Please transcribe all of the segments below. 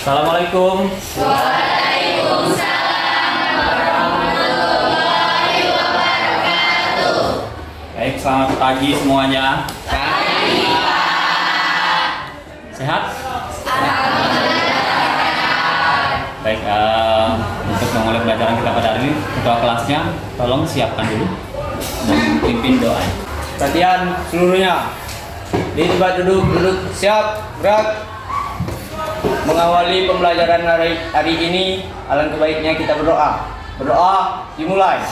Assalamualaikum. Waalaikumsalam warahmatullahi wabarakatuh. Baik, selamat pagi semuanya. Pagi, Pak. Sehat? Alhamdulillah. Baik, untuk memulai pelajaran kita pada hari ini, ketua kelasnya tolong siapkan dulu dan pimpin doa. Latihan seluruhnya. Di tempat duduk siap, gerak. Mengawali pembelajaran hari ini, alangkah baiknya kita berdoa. Berdoa dimulai.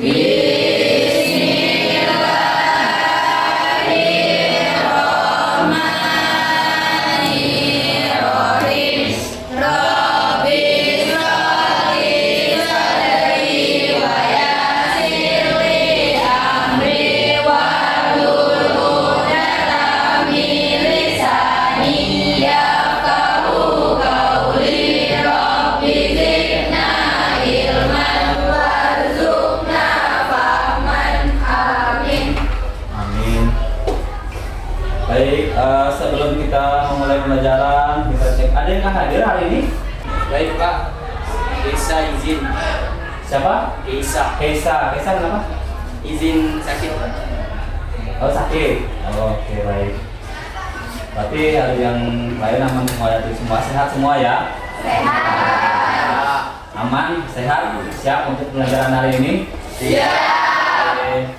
Bismillahirrahmanirrahim. Rabbi shrahli sadri wa yassir li amri wahlul 'uqdatam min lisani yafqahu qawli. Rabbi zidna ilman warzuqna fahman. Amin. Amin. Baik, sebelum kita memulai pelajaran, kita cek ada yang hadir hari ini? Baik Pak. Keisa izin. Siapa? Keisa. Kesa kenapa? Izin sakit Pak. Oh, sakit. Oke, baik. Berarti hari yang lain aman semua ya, semua sehat semua ya? Sehat. Aman, sehat, siap untuk pelajaran hari ini? Siap. Oke.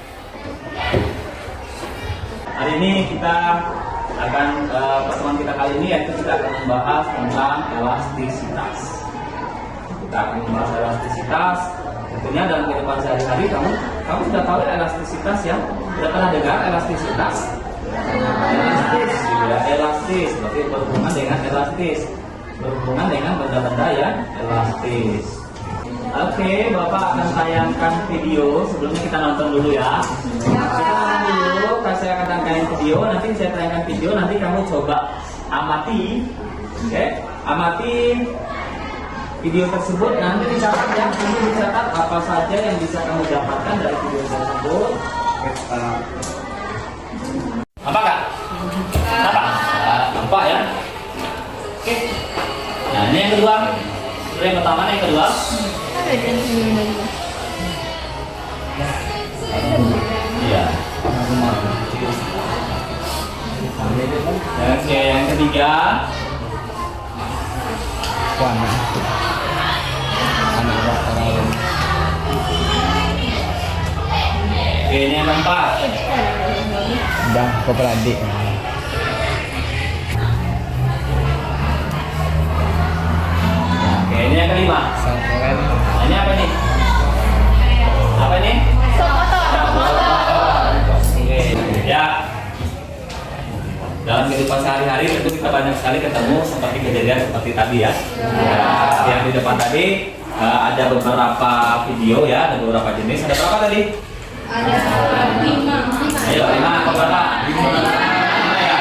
Hari ini kita akan pertemuan kita kali ini yaitu kita akan membahas tentang elastisitas. Kita akan membahas elastisitas. Tentunya dalam kehidupan sehari-hari kamu sudah tahu elastisitas ya? Sudah pernah dengar elastisitas? Elastis, ya, elastis. Berarti berhubungan dengan elastis. Berhubungan dengan benda-benda yang elastis. Oke, Bapak akan tayangkan video. Sebelumnya kita nonton dulu ya. Kita nonton dulu. Saya akan tayangkan video. Nanti saya tayangkan video. Nanti kamu coba amati. Oke, amati video tersebut. Nanti dicatat ya. Nanti dicatat apa saja yang bisa kamu dapatkan dari video tersebut. Oke, apa kak? Apa? Nampak ya? Oke. Nah ini yang kedua. Ini yang pertama, yang kedua. Iya. Oke, yang ketiga. Oke, ini yang keempat. Udah kepala adik. Oke, ini yang kelima. Nah, ini apa nih? Apa nih? Oke, ya. Dalam kehidupan sehari-hari tentu kita banyak sekali ketemu seperti kejadian seperti tadi ya. Yang di depan tadi ada beberapa video ya, ada beberapa jenis. Ada berapa tadi? Ada 5. Ayo, 5 apa berapa? 5 ya.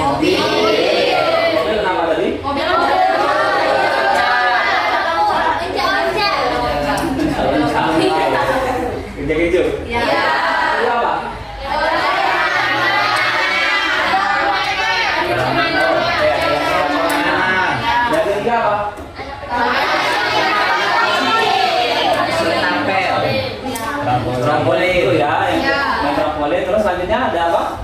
Mobil. Mobil kenapa tadi? Kejar-kejar. Ya. Itu apa? Yang ketiga apa? Trampolin itu ya, yang trampolin. Terus selanjutnya ada apa?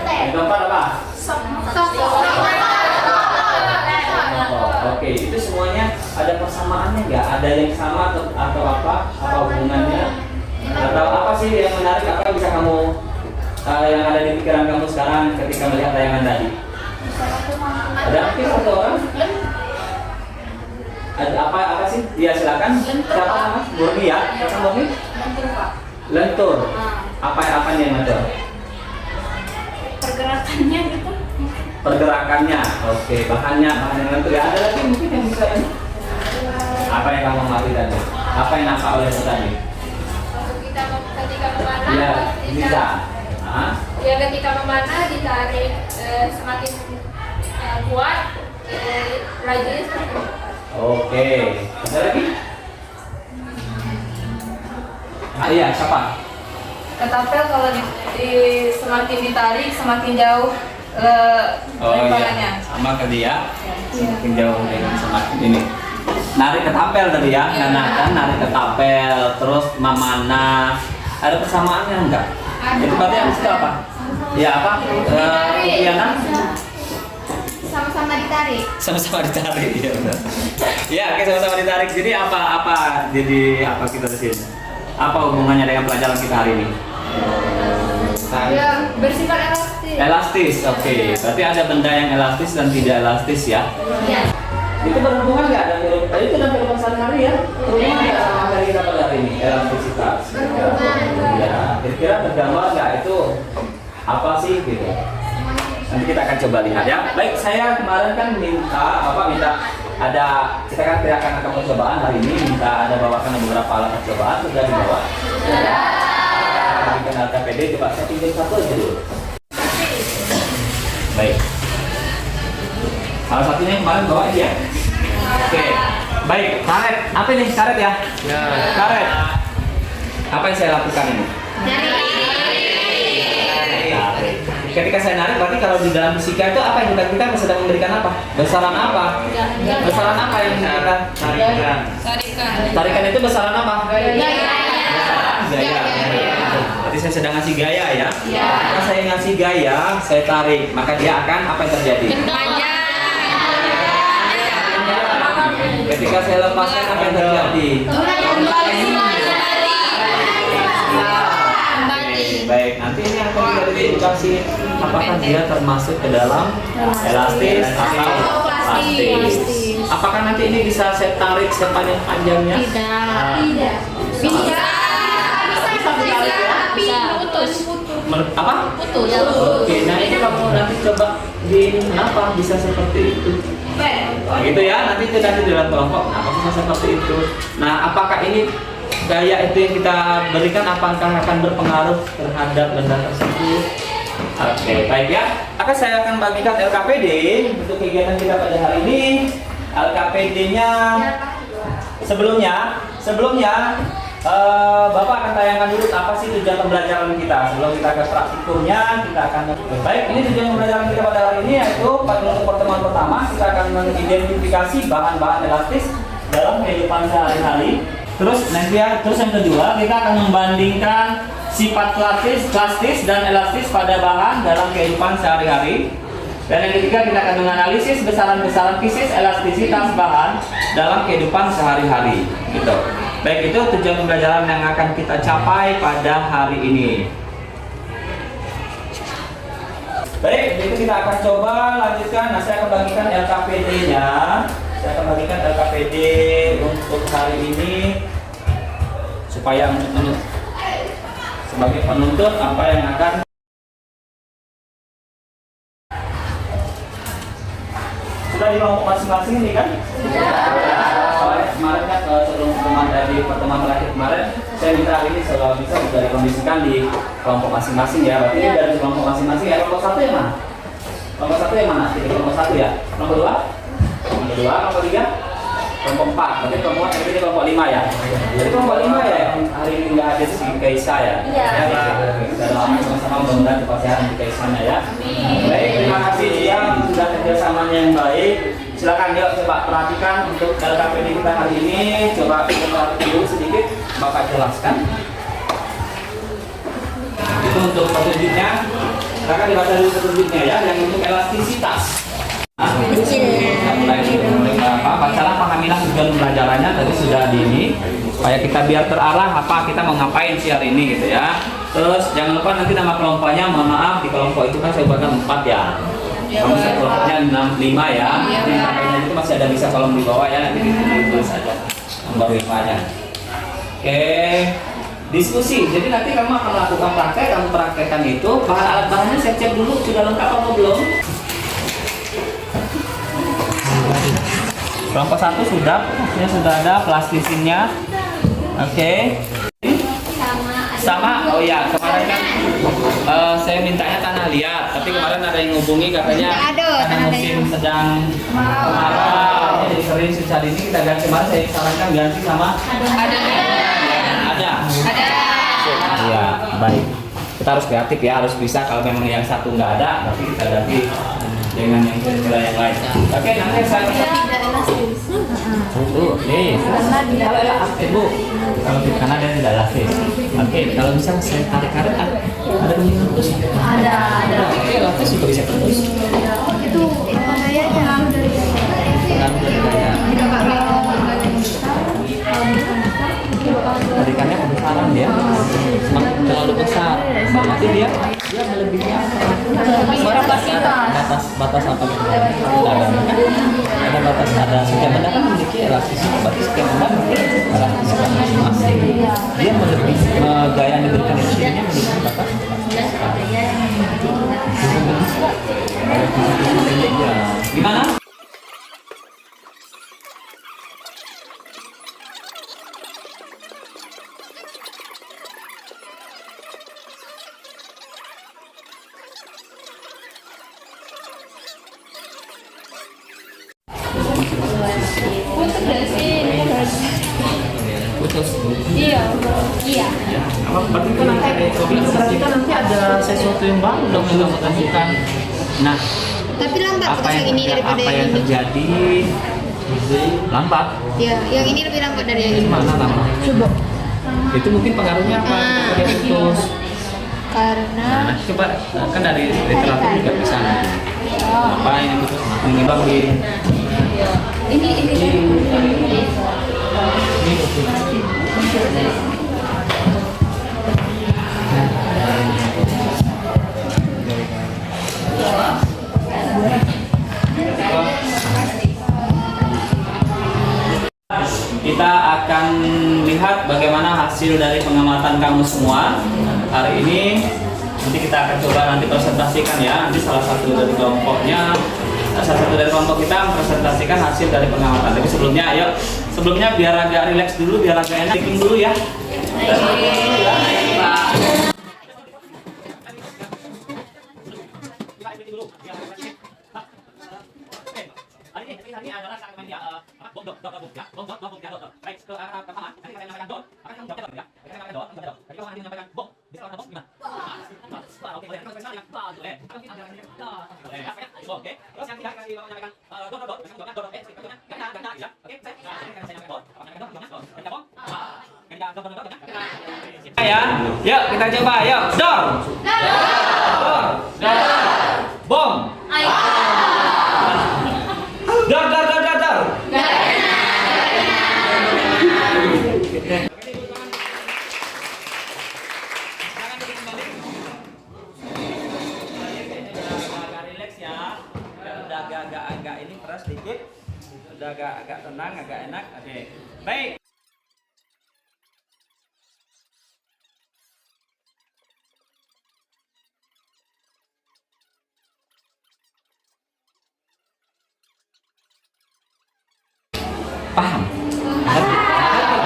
Yang keempat apa? Oke, itu semuanya ada persamaannya nggak? Ada yang sama atau apa? Apa hubungannya? Atau apa sih yang menarik? Apa yang bisa kamu yang ada di pikiran kamu sekarang ketika melihat tayangan tadi? Ada mungkin satu orang? Ada apa sih? Ya silakan. Siapa nama? Murni ya? Siapa Murni? Lentur. Apa yang lentur? Pergerakannya gitu. Pergerakannya. Oke, bahan yang lentur ya. Ada lagi mungkin yang bisa ini? Apa yang kamu amati tadi? Apa yang nampak oleh tadi? Ketika memanah, Ya, bisa. ya ketika memanah ditarik semakin kuat, lajunya semakin cepat. Oke, ada lagi? Ah iya, siapa? ketapel kalau semakin ditarik semakin jauh Oh iya, lemparannya. sama kali ya. Semakin jauh dengan semakin ini. Narik ketapel tadi ya, kan narik ketapel, terus memanah. Ada persamaannya enggak? Itu berarti yang itu apa? Ya apa? Rupiana? Sama-sama ditarik. Sama-sama ditarik, ya benar. Ya, oke, sama-sama ditarik. Jadi apa? Jadi apa kita di sini? Apa hubungannya dengan pelajaran kita hari ini? Ya, bersifat elastis. Elastis, oke. Berarti ada benda yang elastis dan tidak elastis ya. Iya. Itu berhubungan nggak dengan kehidupan? Itu dalam kehidupan sehari-hari ya. Berhubungan nggak sama materi kita pada hari ini? Elastisitas. Ya, kira-kira tergambar nggak itu apa sih gitu? Nanti kita akan coba lihat ya. Baik, saya kemarin kan minta ada kita kan akan percobaan hari ini minta ada bawakan beberapa alat percobaan sudah dibawa. Kita akan LKPD coba saya pinjam satu aja dulu. Baik. Salah satunya yang kemarin bawa aja. Oke. Baik, karet. Apa ini karet ya? Ya. Karet. Apa yang saya lakukan ini? Narik. Ketika saya narik, berarti kalau di dalam fisika itu apa yang kita sedang memberikan apa? Besaran apa? Besaran apa yang kita tarikan? Tarikan itu besaran apa? Gaya. Berarti saya sedang ngasih gaya ya? Maka saya ngasih gaya, saya tarik, maka dia akan apa yang terjadi? Ketika saya lepaskan apa yang terjadi? Baik, nanti ini akan diidentifikasi apakah dia termasuk ke dalam elastis atau plastis. Apakah nanti ini bisa saya tarik sepanjang-panjangnya? Tidak. Bisa. Putus. Apa? Putus. Oke, nah ini kamu nanti coba di apa bisa seperti itu? Nah, gitu ya, nanti itu nanti di dalam kelompok. Nah, bisa seperti itu. Nah, apakah ini gaya itu yang kita berikan apakah akan berpengaruh terhadap benda tersebut? Oke, baik ya. Maka saya akan bagikan LKPD untuk kegiatan kita pada hari ini. LKPD-nya sebelumnya Bapak akan tayangkan dulu apa sih tujuan pembelajaran kita. Sebelum kita ke praktikumnya, kita akan baik. Ini tujuan pembelajaran kita pada hari ini yaitu untuk pertemuan pertama kita akan mengidentifikasi bahan-bahan elastis dalam kehidupan sehari-hari. Terus yang kedua kita akan membandingkan sifat plastis dan elastis pada bahan dalam kehidupan sehari-hari. Dan yang ketiga kita akan menganalisis besaran-besaran fisis elastisitas bahan dalam kehidupan sehari-hari. Gitu. Baik, itu tujuan pembelajaran yang akan kita capai pada hari ini. Baik, itu kita akan coba lanjutkan. Nah, saya akan bagikan LKPD-nya. Saya akan bagikan LKPD untuk hari ini supaya sebagai penuntut apa yang akan sudah di kelompok masing-masing ini kan? Kemarin kan sebelum dari pertemuan terakhir kemarin saya minta hari ini selalu bisa sudah dikondisikan di kelompok masing-masing ya. Berarti ini dari kelompok masing-masing ya. Kelompok satu yang mana? Kelompok satu yang mana? Jadi kelompok satu ya. Kelompok dua? Kelompok dua, kelompok tiga? Kelompok 4, berarti kelompok ini kelompok 5 ya. Jadi kelompok 5 ya yang hari ini nggak ada si Kaisa ya. Iya. Kita doakan sama-sama mudah-mudahan kepastian di Kaisanya ya. Baik, terima kasih yang sudah kerjasamanya yang baik. Silakan yuk coba perhatikan untuk LKPD kita hari ini. Coba kita perhatikan dulu sedikit, Bapak jelaskan. Itu untuk petunjuknya. Silakan dibaca dulu petunjuknya ya, yang untuk elastisitas. Bacalah pahamilah tujuan pembelajarannya tadi sudah di ini supaya kita biar terarah apa kita mau ngapain sih hari ini gitu ya. Terus jangan lupa nanti nama kelompoknya, mohon maaf di kelompok itu kan saya buatkan 4 ya. Kamu kelompoknya 5 ya. Nanti namanya itu masih ada bisa kolom di bawah ya, nanti ditulis aja nomor 5-nya. Oke. Diskusi. Jadi nanti kamu akan melakukan praktek, kamu praktekkan itu bahan alat bahannya saya cek dulu sudah lengkap atau belum. Kelompok 1 sudah, ini sudah ada plastisinnya. Oke. Sama. Oh ya, kemarin kan saya mintanya tanah liat, tapi kemarin ada yang ngubungi katanya karena musim sedang kemarau, jadi sering susah ini kita ganti. Kemarin saya sarankan ganti sama ada. Iya. baik. Kita harus kreatif ya, harus bisa. Kalau memang yang satu nggak ada, tapi kita ganti dengan yang kira-kira yang lain. Oke, nanti saya Tidak elastis. tuh, nih. Ibu, kalau di kanan dan tidak elastis. Oke, kalau misalnya saya tarik karet, ada bunyi terus. Ada. Oke, elastis juga bisa terus. Itu gayanya dari Kan gaya tarikannya kebesaran dia, semakin terlalu besar, nanti dia melebihi batas apa gitu. Ada batas, ada setiap benda kan memiliki elastisitas, berarti setiap benda memiliki elastisitas masing-masing. Dia melebihi gaya yang diberikan di sini melebihi batas. Gimana? Putus gak sih? Putus. Iya. Berarti kan nanti ada sesuatu yang baru dong yang kamu temukan. Nah, Tapi lambat apa putus yang ini daripada apa yang yang ini. terjadi? Lambat. Ya, yang ini lebih lambat dari yang ini. Mana lambat? Coba. Itu mungkin pengaruhnya apa? Kenapa dia putus? Karena Nah, coba kan dari literatur juga bisa. Apa ini putus? Menimbang di ini kita akan lihat bagaimana hasil dari pengamatan kamu semua hari ini. Nanti kita akan coba nanti presentasikan ya. Nanti salah satu dari kelompoknya, salah satu dari kelompok kita mempresentasikan hasil dari pengamatan. Tapi sebelumnya biar agak rileks dulu, biar agak enak, checking dulu ya. Ya, yuk kita coba, yuk, dor, dor, bom, dor, dor, dor, dor, dor. Agak rileks ya, udah agak ini keras dikit, udah agak tenang, agak enak. Oke, baik. Paham?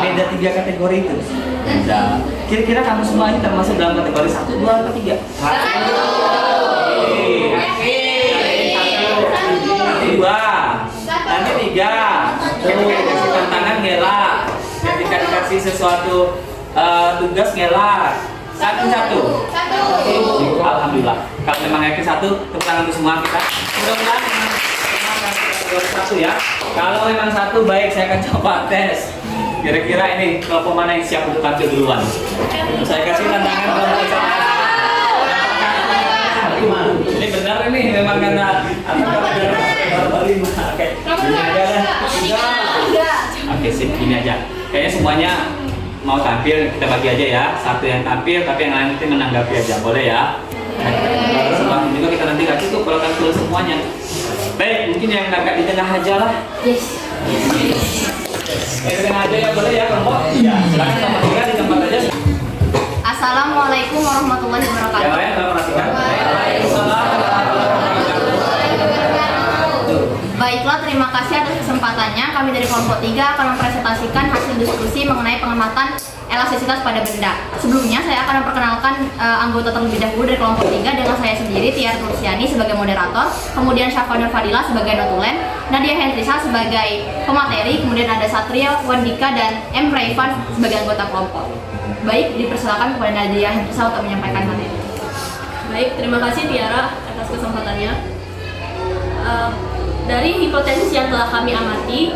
Beda 3 kategori itu. Beda. Kira-kira kamu semua ini termasuk dalam kategori 1, 2, atau 3? 1. Nanti 2. Nanti 3. Ketika dikasih tantangan ngelak. Ketika dikasih sesuatu tugas ngelak. Satu. Alhamdulillah. Kalau memang yakin 1, tepuk tangan untuk semua kita. Mudah-mudahan memang kategori 1 ya. Kalau memang 1 baik, saya akan coba tes. Kira-kira ini kelompok mana yang siap untuk tampil duluan? Saya kasih tantangan kelompok saya. Ini benar ini memang karena Oke. Gini aja lah. Oke, sip, gini aja. Kayaknya semuanya mau tampil, kita bagi aja ya. Satu yang tampil, tapi yang lain nanti menanggapi aja, boleh ya? Kalau semakin juga kita nanti kasih tuh kalau tampil semuanya. Baik, mungkin yang agak di tengah aja lah. yes. Di tengah aja ya, boleh ya kelompok? Ya, silakan kelompok 3 di tempat aja. Assalamualaikum warahmatullahi wabarakatuh. Yang lain kalau perhatikan. Baiklah, terima kasih atas kesempatannya. Kami dari kelompok 3 akan mempresentasikan hasil hasil diskusi mengenai pengamatan elastisitas pada benda. Sebelumnya saya akan memperkenalkan anggota terlebih dahulu dari kelompok 3 dengan saya sendiri, Tiar Tulsiani sebagai moderator, kemudian Syafa Nur Fadila sebagai notulen, Nadia Hendrisa sebagai pemateri, kemudian ada Satria Wandika dan M. Raivan sebagai anggota kelompok. Baik, dipersilakan kepada Nadia Hendrisa untuk menyampaikan materi. Baik, terima kasih Tiara atas kesempatannya. Dari hipotesis yang telah kami amati,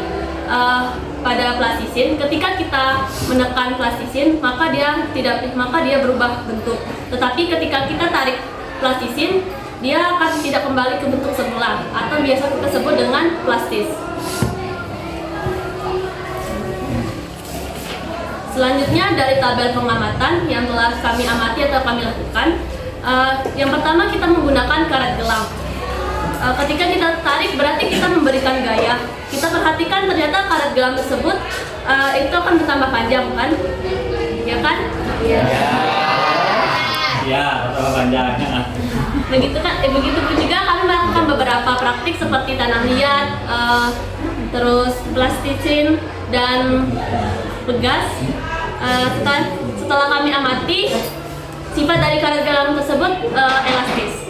pada plastisin, ketika kita menekan plastisin, maka dia berubah bentuk. Tetapi ketika kita tarik plastisin, dia akan tidak kembali ke bentuk semula atau biasa kita sebut dengan plastis. Selanjutnya dari tabel pengamatan yang telah kami amati atau kami lakukan, yang pertama kita menggunakan karet gelang. Ketika kita tarik berarti kita memberikan gaya. Kita perhatikan ternyata karet gelang tersebut itu akan bertambah panjang kan? Ya kan? Iya. Ya, bertambah panjang. Begitu pun juga kami melakukan beberapa praktik seperti tanah liat, terus plastisin dan pegas. Setelah kami amati, sifat dari karet gelang tersebut elastis.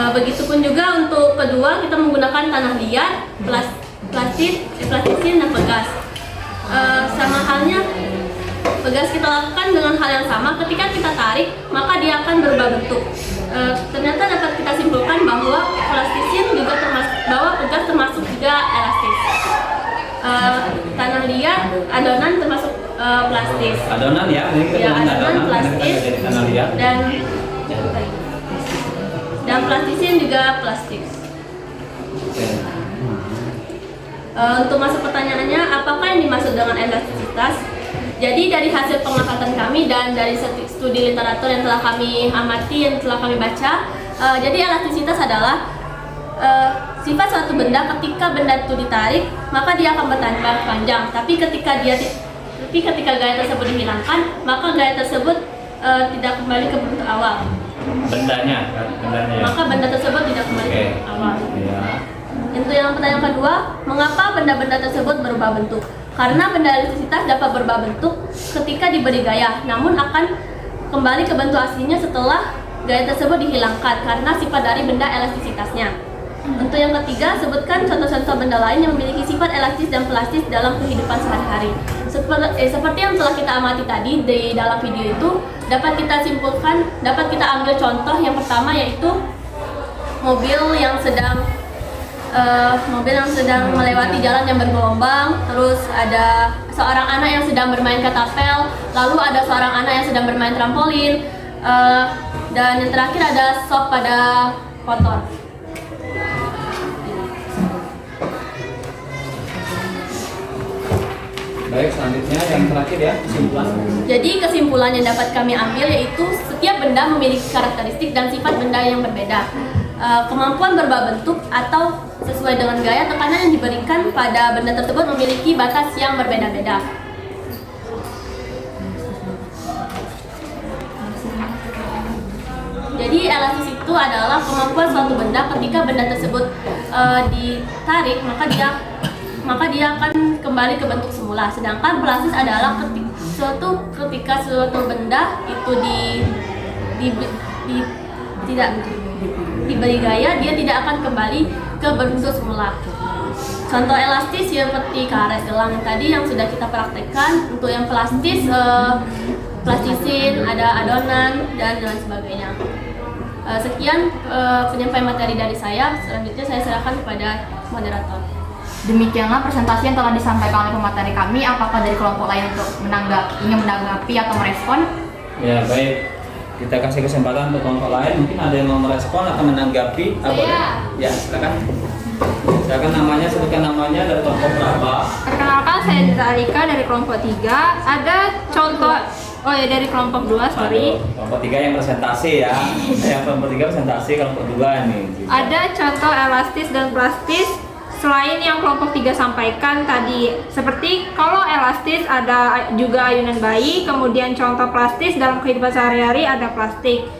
Begitupun juga untuk kedua kita menggunakan tanah liat, plastisin dan pegas. Sama halnya pegas kita lakukan dengan hal yang sama. Ketika kita tarik maka dia akan berubah bentuk. Ternyata dapat kita simpulkan bahwa plastisin juga bahwa pegas termasuk juga elastis. Tanah liat, adonan termasuk plastis. Adonan ya, ini kita adonan plastis tanah liat. Dan plastisin juga plastik. Untuk masuk pertanyaannya, apakah yang dimaksud dengan elastisitas? Jadi dari hasil pengamatan kami dan dari studi literatur yang telah kami amati, yang telah kami baca, jadi elastisitas adalah sifat suatu benda ketika benda itu ditarik, maka dia akan bertambah panjang. Tapi ketika gaya tersebut dihilangkan, maka gaya tersebut tidak kembali ke bentuk awal. Bendanya ya. Maka benda tersebut tidak kembali ke awal. Ya. Untuk yang pertanyaan kedua, mengapa benda-benda tersebut berubah bentuk? Karena benda elastisitas dapat berubah bentuk ketika diberi gaya, namun akan kembali ke bentuk aslinya setelah gaya tersebut dihilangkan karena sifat dari benda elastisitasnya. Untuk yang ketiga, sebutkan contoh-contoh benda lain yang memiliki sifat elastis dan plastis dalam kehidupan sehari-hari. Seperti yang telah kita amati tadi di dalam video itu, dapat kita simpulkan, dapat kita ambil contoh yang pertama yaitu mobil yang sedang melewati jalan yang bergelombang, terus ada seorang anak yang sedang bermain ketapel, lalu ada seorang anak yang sedang bermain trampolin, dan yang terakhir ada sop pada motor. Baik, selanjutnya yang terakhir ya, kesimpulan. Jadi kesimpulan yang dapat kami ambil yaitu setiap benda memiliki karakteristik dan sifat benda yang berbeda. Kemampuan berubah bentuk atau sesuai dengan gaya tekanan yang diberikan pada benda tersebut memiliki batas yang berbeda-beda. Jadi elastis itu adalah kemampuan suatu benda ketika benda tersebut ditarik maka dia akan kembali ke bentuk semula. Sedangkan plastis adalah ketika suatu benda itu tidak diberi gaya, dia tidak akan kembali ke bentuk semula. Contoh elastis seperti karet gelang yang tadi yang sudah kita praktekkan. Untuk yang plastis, plastisin, ada adonan dan lain sebagainya. Sekian penyampaian materi dari saya. Selanjutnya saya serahkan kepada moderator. Demikianlah presentasi yang telah disampaikan oleh pemateri kami. Apakah dari kelompok lain untuk ingin menanggapi atau merespon? Ya baik, kita kasih kesempatan untuk kelompok lain. Mungkin ada yang mau merespon atau menanggapi? Ya silakan. Silakan namanya, sebutkan namanya dari kelompok berapa? Perkenalkan, saya Dita Alika dari kelompok 3. Ada contoh, dari kelompok 2, sorry. Kelompok 3 yang presentasi ya. Yang kelompok 3 presentasi, kelompok 2 nih. Ada contoh elastis dan plastis selain yang kelompok 3 sampaikan tadi. Seperti kalau elastis ada juga ayunan bayi, kemudian contoh plastis dalam kehidupan sehari-hari ada plastik.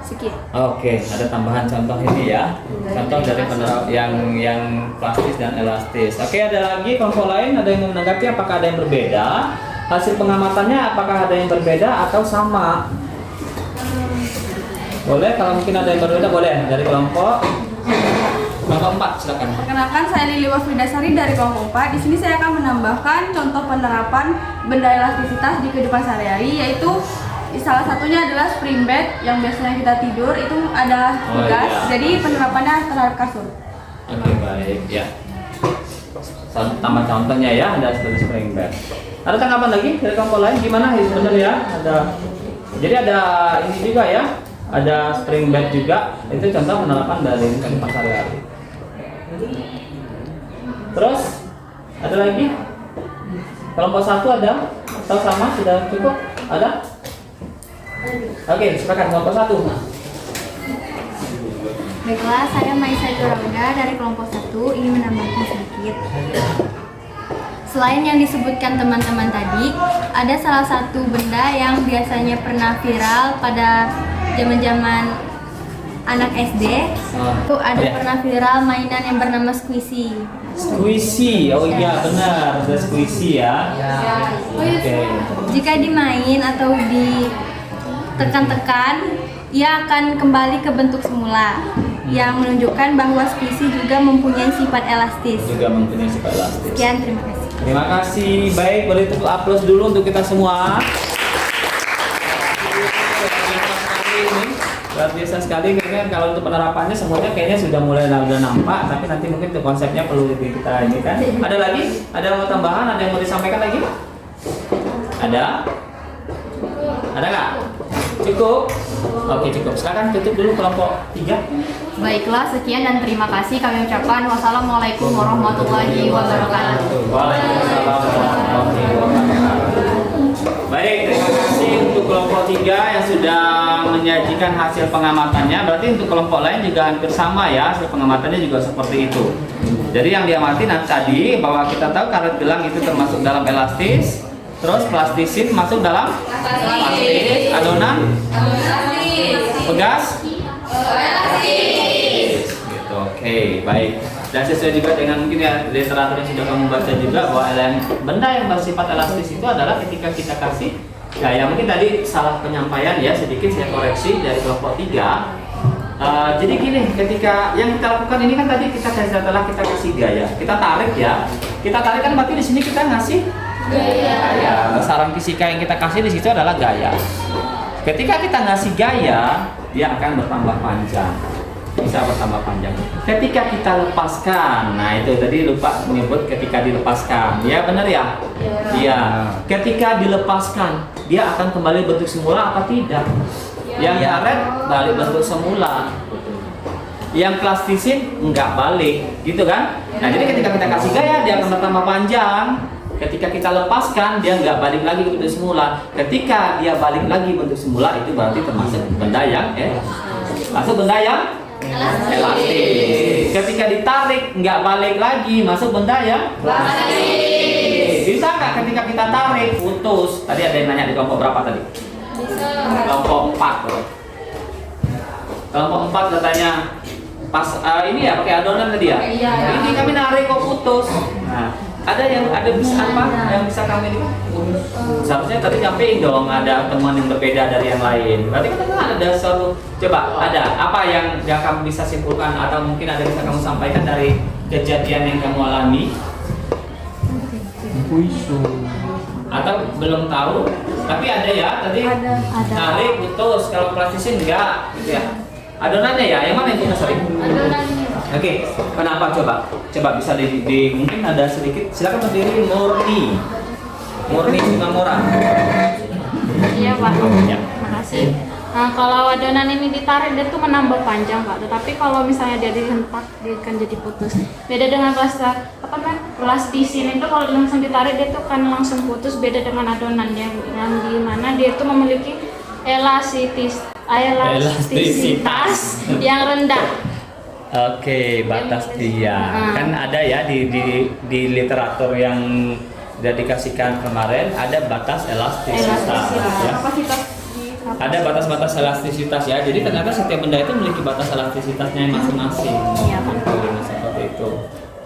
sekian. Oke, ada tambahan contoh ini ya. Contoh dari yang plastis dan elastis. Oke, ada lagi kelompok lain, ada yang mau menanggapi apakah ada yang berbeda? Hasil pengamatannya apakah ada yang berbeda atau sama? Boleh, kalau mungkin ada yang berbeda boleh. Dari kelompok 4 silakan. Perkenalkan, saya Lili Wafridasari dari kelompok 4. Di sini saya akan menambahkan contoh penerapan benda elastisitas di kehidupan sehari-hari, yaitu salah satunya adalah spring bed yang biasanya kita tidur itu ada gas, jadi penerapannya terhadap kasur. Oke, baik ya. Tambah contohnya ya, ada seperti spring bed. Ada tanggapan lagi dari kelompok lain gimana? Benar ya? Jadi ada ini juga ya. Ada spring bed juga. Itu contoh penerapan dari kehidupan sehari-hari. Terus ada lagi? Kelompok 1 ada? Atau sama? Sudah cukup? Ada? Oke, silakan kelompok 1. Baiklah, saya Maisa Rauda dari kelompok 1 ingin menambahkan sedikit. Selain yang disebutkan teman-teman tadi, ada salah satu benda yang biasanya pernah viral pada zaman-zaman anak SD. Itu ada pernah viral mainan yang bernama squishy. Squishy, oh iya benar, ada squishy ya. Oke. Jika dimain atau ditekan-tekan, ia akan kembali ke bentuk semula, yang menunjukkan bahwa squishy juga mempunyai sifat elastis. Sekian, terima kasih. Terima kasih. Baik, boleh tepuk aplaus dulu untuk kita semua. Luar biasa sekali, kayaknya kalau untuk penerapannya semuanya kayaknya sudah mulai udah nampak, tapi nanti mungkin untuk konsepnya perlu kita ini kan. Ada lagi? Ada yang mau tambahan? Ada yang mau disampaikan lagi? Ada? Ada nggak? Cukup? Oke, cukup. Sekarang tutup dulu kelompok 3. Baiklah, sekian dan terima kasih kami ucapkan. Wassalamualaikum warahmatullahi wabarakatuh. Waalaikumsalam warahmatullahi wabarakatuh. Baik, terima kasih untuk kelompok 3 yang sudah menyajikan hasil pengamatannya. Berarti untuk kelompok lain juga hampir sama ya, hasil pengamatannya juga seperti itu. Jadi yang diamati nanti tadi bahwa kita tahu karet gelang itu termasuk dalam elastis. Terus plastisin masuk dalam plastis, adonan pegas gitu. Oke, baik. Dan sesuai juga dengan mungkin ya literatur yang sudah kamu baca juga bahwa benda yang bersifat elastis itu adalah ketika kita kasih gaya. Mungkin tadi salah penyampaian ya, sedikit saya koreksi dari kelompok 3. Jadi gini, ketika yang kita lakukan ini kan tadi setelah kita kasih gaya, kita tarik ya. Kita tarik kan berarti di sini kita ngasih gaya. Saran fisika yang kita kasih di situ adalah gaya. Ketika kita ngasih gaya, dia akan bertambah panjang. Bisa bertambah panjang. Ketika kita lepaskan, nah itu tadi lupa menyebut ketika dilepaskan. Ya benar ya? Iya. Ketika dilepaskan, dia akan kembali bentuk semula apa tidak? Yang karet balik bentuk semula. Yang plastisin enggak balik, gitu kan? Nah jadi ketika kita kasih gaya, dia akan bertambah panjang. Ketika kita lepaskan, dia nggak balik lagi ke bentuk semula. Ketika dia balik lagi bentuk semula, itu berarti termasuk benda yang masuk benda yang elastis. Ketika ditarik nggak balik lagi, masuk benda yang elastis. Bisa nggak ketika kita tarik putus? Tadi ada yang nanya di kelompok berapa tadi? Kelompok 4. Kelompok 4 katanya pas ini ya pakai adonan tadi ya. Ini kami narik kok putus. Nah, ada bisa apa yang bisa kami seharusnya tadi nyampein dong, ada teman yang berbeda dari yang lain. Berarti kan ada suatu, coba ada apa yang kamu bisa simpulkan atau mungkin ada yang bisa kamu sampaikan dari kejadian yang kamu alami atau belum tahu, tapi ada ya tadi tarik putus, kalau plastisin enggak gitu ya. Adonannya ya, yang mana yang kita sering? Oke, kenapa coba bisa mungkin ada sedikit. Silakan berdiri. Murni Simamora. Iya Pak. Ya. Makasih. Nah, kalau adonan ini ditarik dia tuh menambah panjang Pak. Tetapi kalau misalnya dia dihentak dia akan jadi putus. Beda dengan plastisin itu kalau langsung ditarik dia tuh akan langsung putus. Beda dengan adonan yang di mana dia itu memiliki elastisitas yang rendah. Oke, batas dia. Kan ada ya di literatur yang sudah dikasihkan kemarin ada batas elastisitas. Ya. ada batas-batas elastisitas ya. Jadi ternyata setiap benda itu memiliki batas elastisitasnya masing-masing. Iya, Pak. Seperti itu.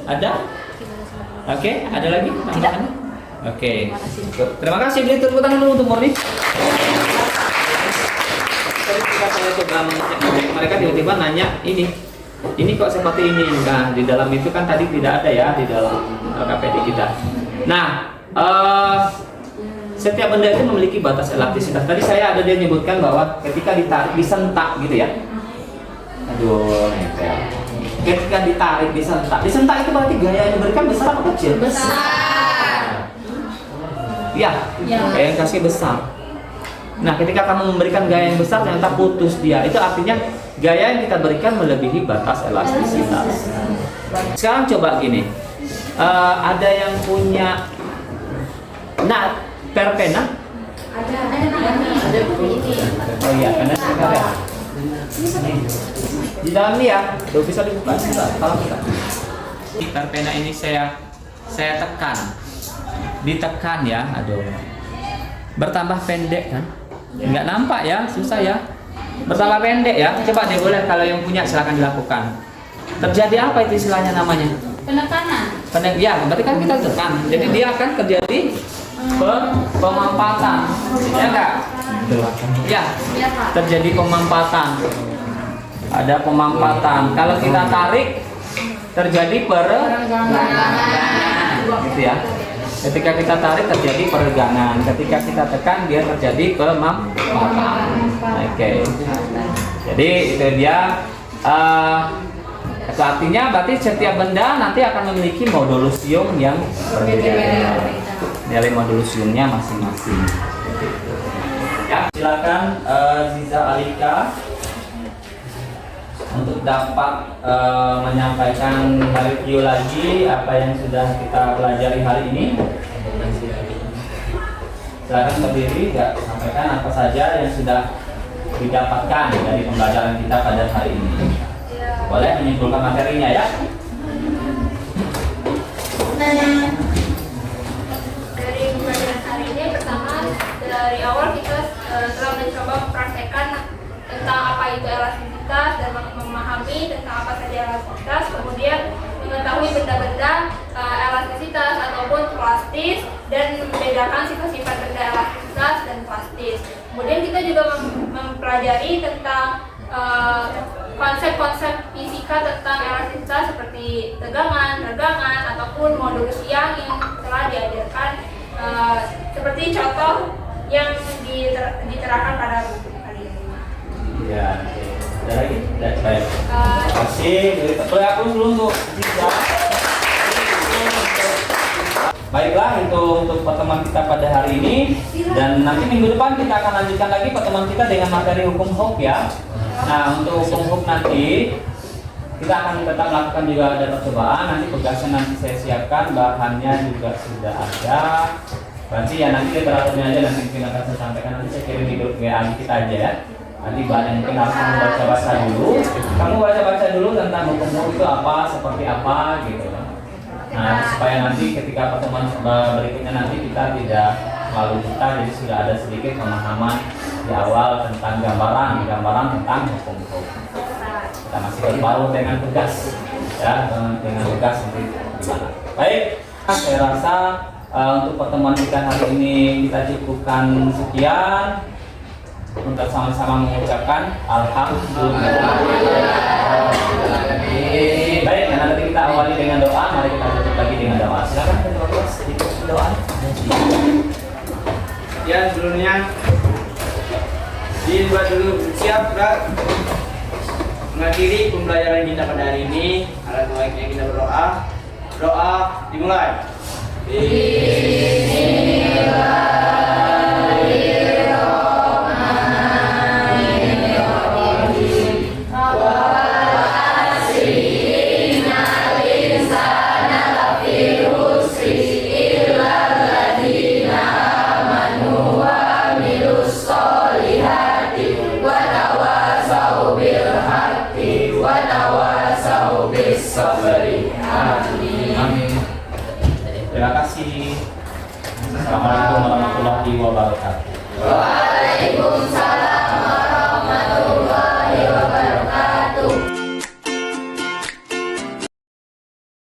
Ada? Oke, ada lagi? Tambahan? Oke. Terima kasih. Beri tepuk tangan dulu untuk Murni. Tadi ketika saya coba mengecek, mereka tiba-tiba nanya ini kok seperti ini. Nah, di dalam itu kan tadi tidak ada ya di dalam KPD kita. Nah, setiap benda itu memiliki batas elastisitas. Tadi saya ada dia menyebutkan bahwa ketika ditarik, disentak gitu ya. Aduh, nempel. Ketika ditarik, disentak itu berarti gaya yang diberikan besar atau kecil? Besar. Iya, gaya yang kasih besar. Nah, ketika kamu memberikan gaya yang besar ternyata putus dia. Itu artinya gaya yang kita berikan melebihi batas elastisitas. Sekarang coba gini. Ada yang punya perpena? Ada oh iya, karena ya. Di dalam nih ya, udah bisa dibuka kalau kita. Perpena ini saya tekan, ditekan ya, aduh. Bertambah pendek kan? Nggak nampak ya, susah ya. Bertambah pendek ya. Coba deh boleh kalau yang punya silakan dilakukan. Terjadi apa itu istilahnya namanya? Penekanan. Ya, berarti kan kita tekan. Jadi dia akan terjadi pemampatan. Ya enggak? Ya. Terjadi pemampatan. Ada pemampatan. Kalau kita tarik terjadi peregangan. Gitu ya. Ketika kita tarik terjadi peregangan. Ketika kita tekan dia terjadi pemampatan. Oke. Jadi itu dia itu artinya berarti setiap benda nanti akan memiliki modulusium yang berbeda. Nilai modulusiumnya masing-masing. Ya, silakan Ziza Alika untuk dapat menyampaikan review lagi apa yang sudah kita pelajari hari ini. Silakan berdiri, sampaikan apa saja yang sudah didapatkan dari pembelajaran kita pada hari ini. Boleh menyimpulkan materinya ya. Dari pembelajaran hari ini, pertama dari awal kita telah mencoba mempraktekkan tentang apa itu elastisitas dan memahami tentang apa saja elastisitas, kemudian mengetahui benda-benda elastisitas ataupun plastis dan membedakan sifat-sifat benda elastisitas dan plastis. Kemudian kita juga mempelajari tentang konsep-konsep fisika tentang elastisitas seperti tegangan, regangan, ataupun modulus yang telah diajarkan seperti contoh yang diterangkan pada buku kali ini. Ya, ada lagi? Baik. Terima kasih. Boleh aku dulu untuk Ziza. Baiklah, itu untuk pertemuan kita pada hari ini. Dan nanti minggu depan kita akan lanjutkan lagi pertemuan kita dengan materi hukum HOP ya. Nah, untuk hukum HOP nanti kita akan tetap melakukan juga ada percobaan. Nanti tugasnya nanti saya siapkan, bahannya juga sudah ada. Berarti ya nanti literaturnya aja nanti mungkin akan saya sampaikan, nanti saya kirim di grup WA kita aja ya. Nanti bahan yang mungkin harus kamu baca-baca dulu. Kamu baca-baca dulu tentang hukum HOP itu apa, seperti apa gitu. Nah, supaya nanti ketika pertemuan berikutnya nanti kita tidak terlalu buta, jadi sudah ada sedikit pemahaman di awal tentang gambaran tentang hukum HOP. Kita masih baru dengan tugas ya, dengan tugas nanti gimana. Baik, saya rasa untuk pertemuan kita hari ini kita cukupkan sekian. Untuk sama-sama mengucapkan alhamdulillah. Baik, nah nanti kita awali dengan doa. Mari kita tutup lagi dengan doa. Silakan kita sedikit doa. Ya, sebelumnya dibuat dulu siap, Kak. Mengakhiri pembelajaran kita pada hari ini, ada baiknya kita berdoa. Doa dimulai. Amin. Terima kasih. Assalamualaikum warahmatullahi wabarakatuh. Waalaikumsalam.